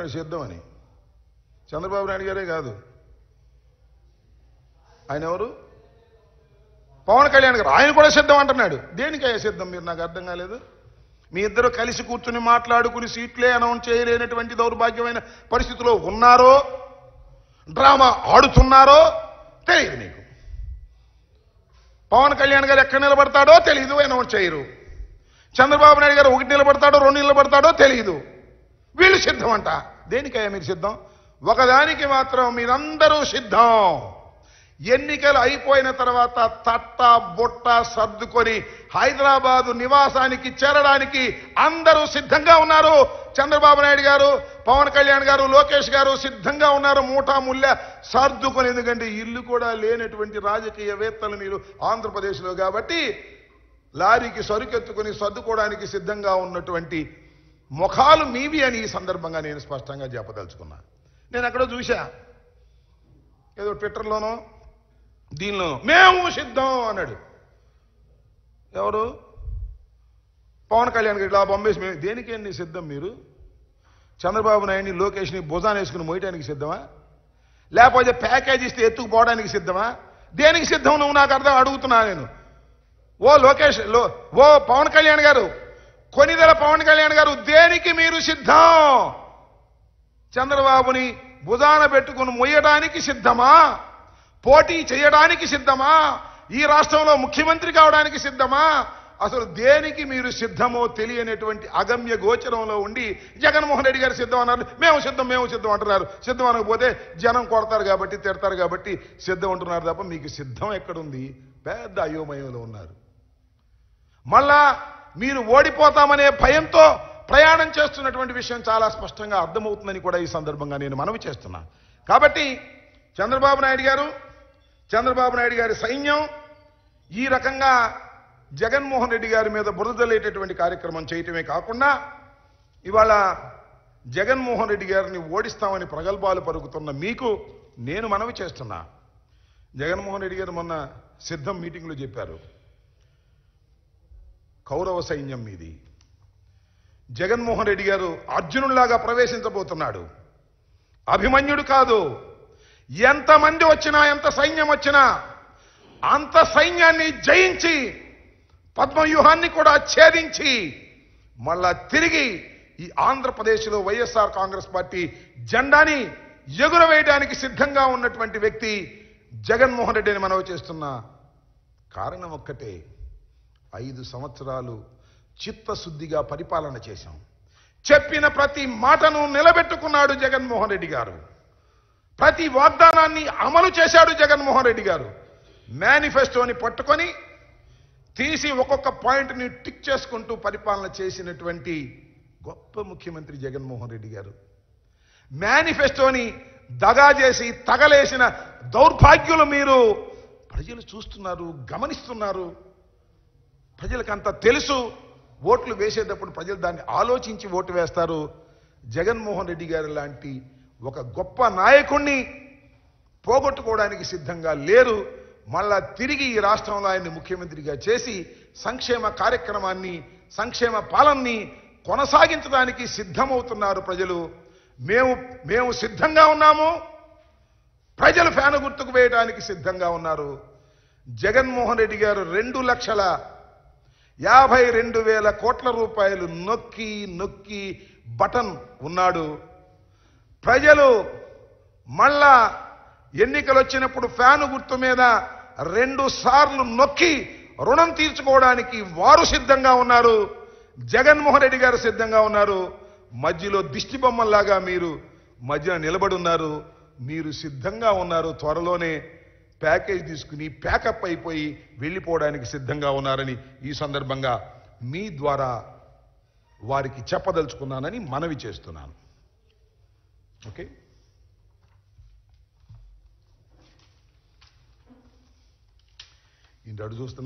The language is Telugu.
చెప్పాడు సిద్ధం అని. చంద్రబాబు నాయుడు గారే కాదు, ఆయన ఎవరు, పవన్ కళ్యాణ్ గారు, ఆయన కూడా సిద్ధం అంటున్నాడు. దేనికయ్యా సిద్ధం మీరు? నాకు అర్థం కాలేదు. మీ ఇద్దరు కలిసి కూర్చుని మాట్లాడుకుని సీట్లే అనౌన్స్ చేయలేనటువంటి దౌర్భాగ్యమైన పరిస్థితిలో ఉన్నారో, డ్రామా ఆడుతున్నారో తెలియదు నీకు. పవన్ కళ్యాణ్ గారు ఎక్కడ నిలబడతాడో తెలియదు, అనౌన్స్ చేయరు. చంద్రబాబు నాయుడు గారు 1 నిలబడతాడో 2 నిలబడతాడో తెలియదు. వీళ్ళు సిద్ధం అంట. దేనికయ్యా మీరు సిద్ధం? ఒకదానికి మాత్రం మీరందరూ సిద్ధం. ఎన్నికలు అయిపోయిన తర్వాత తట్ట బొట్ట సర్దుకొని హైదరాబాదు నివాసానికి చేరడానికి అందరూ సిద్ధంగా ఉన్నారు. చంద్రబాబు నాయుడు గారు, పవన్ కళ్యాణ్ గారు, లోకేష్ గారు సిద్ధంగా ఉన్నారు. మూటా ముళ్ళ సర్దుకొని. ఎందుకంటే ఇల్లు కూడా లేనటువంటి రాజకీయవేత్తలు మీరు ఆంధ్రప్రదేశ్లో కాబట్టి లారీకి సరుకెత్తుకొని సర్దుకోవడానికి సిద్ధంగా ఉన్నటువంటి ముఖాలు మీవి అని ఈ సందర్భంగా నేను స్పష్టంగా చెప్పదలుచుకున్నా. నేను ఎక్కడో చూశా, ఏదో ట్విట్టర్లోనో దీనిలో మేము సిద్ధం అన్నాడు. ఎవరు? పవన్ కళ్యాణ్ గారు. ఇలా బొంబేసి మేము దేనికేంటి సిద్ధం మీరు? చంద్రబాబు నాయుడిని లోకేష్ని భుజాన్ని వేసుకుని మోయటానికి సిద్ధమా? లేకపోతే ప్యాకేజ్ ఇస్తే ఎత్తుకుపోవడానికి సిద్ధమా? దేనికి సిద్ధం నువ్వు నాకు అర్థం అడుగుతున్నా నేను. ఓ లోకేష్, ఓ పవన్ కళ్యాణ్ గారు, కొనిదెల పవన్ కళ్యాణ్ గారు, దేనికి మీరు సిద్ధం? చంద్రబాబుని భుజాన పెట్టుకుని మొయ్యడానికి సిద్ధమా? పోటీ చేయడానికి సిద్ధమా? ఈ రాష్ట్రంలో ముఖ్యమంత్రి కావడానికి సిద్ధమా? అసలు దేనికి మీరు సిద్ధమో తెలియనటువంటి అగమ్య గోచరంలో ఉండి జగన్మోహన్ రెడ్డి గారు సిద్ధం అన్నారు. మేము సిద్ధం అంటున్నారు. సిద్ధం అనకపోతే జనం కొడతారు కాబట్టి, తిడతారు కాబట్టి సిద్ధం అంటున్నారు తప్ప మీకు సిద్ధం ఎక్కడుంది? పెద్ద అయోమయంలో ఉన్నారు. మళ్ళా మీరు ఓడిపోతామనే భయంతో ప్రయాణం చేస్తున్నటువంటి విషయం చాలా స్పష్టంగా అర్థమవుతుందని కూడా ఈ సందర్భంగా నేను మనవి చేస్తున్నా. కాబట్టి చంద్రబాబు నాయుడు గారి సైన్యం ఈ రకంగా జగన్మోహన్ రెడ్డి గారి మీద బురదలేటటువంటి కార్యక్రమం చేయటమే కాకుండా ఇవాళ జగన్మోహన్ రెడ్డి గారిని ఓడిస్తామని ప్రగల్భాలు పలుకుతున్న మీకు నేను మనవి చేస్తున్నా. జగన్మోహన్ రెడ్డి గారు మొన్న సిద్ధం మీటింగ్లో చెప్పారు, కౌరవ సైన్యం మీది. జగన్మోహన్ రెడ్డి గారు అర్జునుడిలాగా ప్రవేశించబోతున్నాడు. అభిమన్యుడు కాదు. ఎంతమంది వచ్చినా, ఎంత సైన్యం వచ్చినా అంత సైన్యాన్ని జయించి పద్మవ్యూహాన్ని కూడా ఛేదించి మళ్ళా తిరిగి ఈ ఆంధ్రప్రదేశ్లో వైఎస్ఆర్ కాంగ్రెస్ పార్టీ జెండాని ఎగురవేయడానికి సిద్ధంగా ఉన్నటువంటి వ్యక్తి జగన్మోహన్ రెడ్డిని మనవి చేస్తున్నా. కారణం ఒక్కటే, 5 సంవత్సరాలు చిత్తశుద్ధిగా పరిపాలన చేశాం. చెప్పిన ప్రతి మాటను నిలబెట్టుకున్నాడు జగన్మోహన్ రెడ్డి గారు. ప్రతి వాగ్దానాన్ని అమలు చేశాడు జగన్మోహన్ రెడ్డి గారు. మేనిఫెస్టోని పట్టుకొని తీసి ఒక్కొక్క పాయింట్ని టిక్ చేసుకుంటూ పరిపాలన చేసినటువంటి గొప్ప ముఖ్యమంత్రి జగన్మోహన్ రెడ్డి గారు. మేనిఫెస్టోని దగా చేసి తగలేసిన దౌర్భాగ్యులు మీరు. ప్రజలు చూస్తున్నారు, గమనిస్తున్నారు. ప్రజలకంతా తెలుసు. ఓట్లు వేసేటప్పుడు ప్రజలు దాన్ని ఆలోచించి ఓటు వేస్తారు. జగన్మోహన్ రెడ్డి గారు లాంటి ఒక గొప్ప నాయకుణ్ణి పోగొట్టుకోవడానికి సిద్ధంగా లేరు. మళ్ళా తిరిగి ఈ రాష్ట్రంలో ఆయన్ని ముఖ్యమంత్రిగా చేసి సంక్షేమ కార్యక్రమాన్ని, సంక్షేమ పాలనని కొనసాగించడానికి సిద్ధమవుతున్నారు ప్రజలు. మేము సిద్ధంగా ఉన్నాము. ప్రజలు ఫ్యాను గుర్తుకు వేయడానికి సిద్ధంగా ఉన్నారు. జగన్మోహన్ రెడ్డి గారు 2,52,000 కోట్ల రూపాయలు నొక్కి బటన్ ఉన్నాడు. ప్రజలు మళ్ళా ఎన్నికలు వచ్చినప్పుడు ఫ్యాను గుర్తు మీద 2 సార్లు నొక్కి రుణం తీర్చుకోవడానికి వారు సిద్ధంగా ఉన్నారు. జగన్మోహన్ రెడ్డి గారు సిద్ధంగా ఉన్నారు. మధ్యలో దిష్టి బొమ్మల్లాగా మీరు మధ్యన నిలబడి ఉన్నారు. మీరు సిద్ధంగా ఉన్నారు. త్వరలోనే ప్యాకేజ్ తీసుకుని ప్యాకప్ అయిపోయి వెళ్ళిపోవడానికి సిద్ధంగా ఉన్నారని ఈ సందర్భంగా మీ ద్వారా వారికి చెప్పదలుచుకున్నానని మనవి చేస్తున్నాను. ఓకే, ఇంటి అడు చూస్తున్నా.